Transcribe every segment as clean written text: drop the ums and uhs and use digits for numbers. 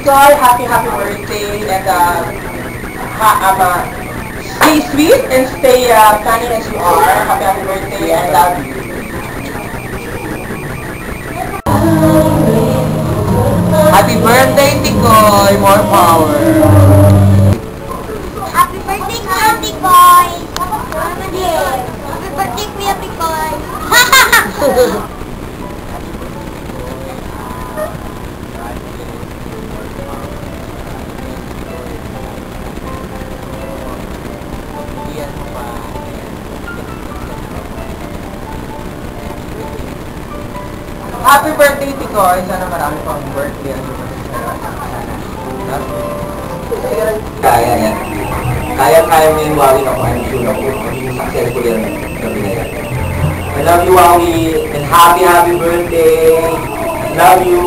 Scar, happy birthday, and stay sweet and stay cunning as you are. Happy birthday, and love you. Happy birthday, Tikoy! More power! Happy birthday, Kuya Tikoy! Happy birthday, Kuya Tikoy! Happy birthday, Tikoy! Sana marami pang birthday ang Kaya yan. Kaya mo yung Wawi ako. I'm sure ako. Magiging successful yan ng gabi na yan. I love you, Wawi. And happy birthday. Love you.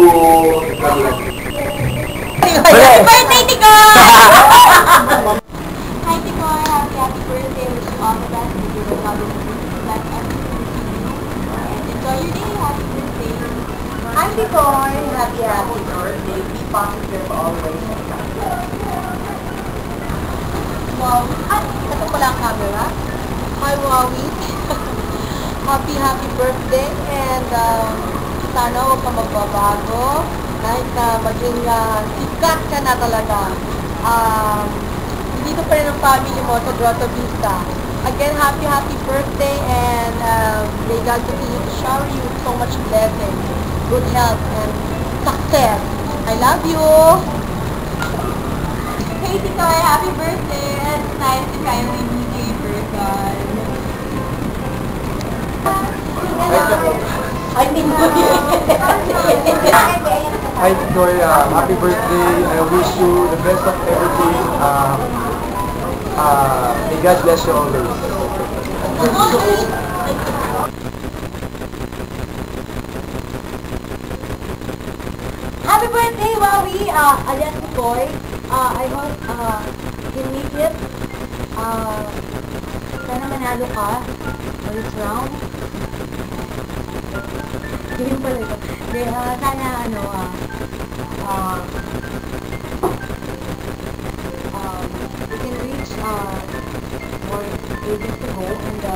Happy birthday, Tikoy! Hi, Tikoy. Happy birthday. Wish you all the best. May you will have a blessed everything. And enjoy your day. Happy birthday. Hi, Tikoy! Happy birthday. Be positive always. Wow. Ito pala ang camera. Hi, Wawi. Happy birthday. And sana huwag ka magbabago. Kahit na maging sikat ka na talaga. Dito pa rin ang family mo sa Grotto Vista. Again, happy birthday. And may God continue to shower you with so much blessing, good health, and success. I love you. Hey, Tikoy, happy birthday. It's nice to finally meet you in person. I think Hi Tikoy, happy birthday. I wish you the best of everything. May God bless you always. Happy birthday, Wawi! Alias Tikoy. I hope you make it. Sana manalo ka for this round. Ganyan pala ito. Sana you can reach more ages to go, and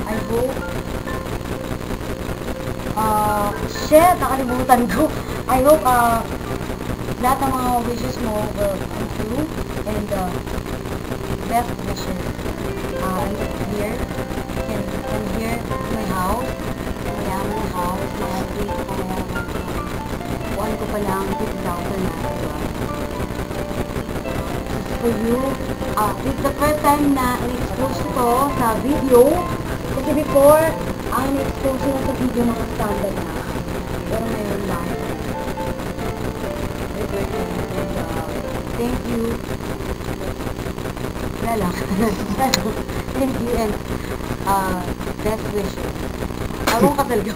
I hope shit, nakalimutan ko. I hope lahat ng mga wishes mo will come true, and best wishes. I'm here, I'm here at my house, mayaman na house, mayaman ko mayaman ko. Buwan ko pa lang, 6,000 na. For you, this is the first time na in-expose ko to sa video, kasi before, ang in-expose ko sa video naka-standard na. Pero ngayon lang. Thank you. Wala lang. Thank you, and best wishes. Awang ka talaga.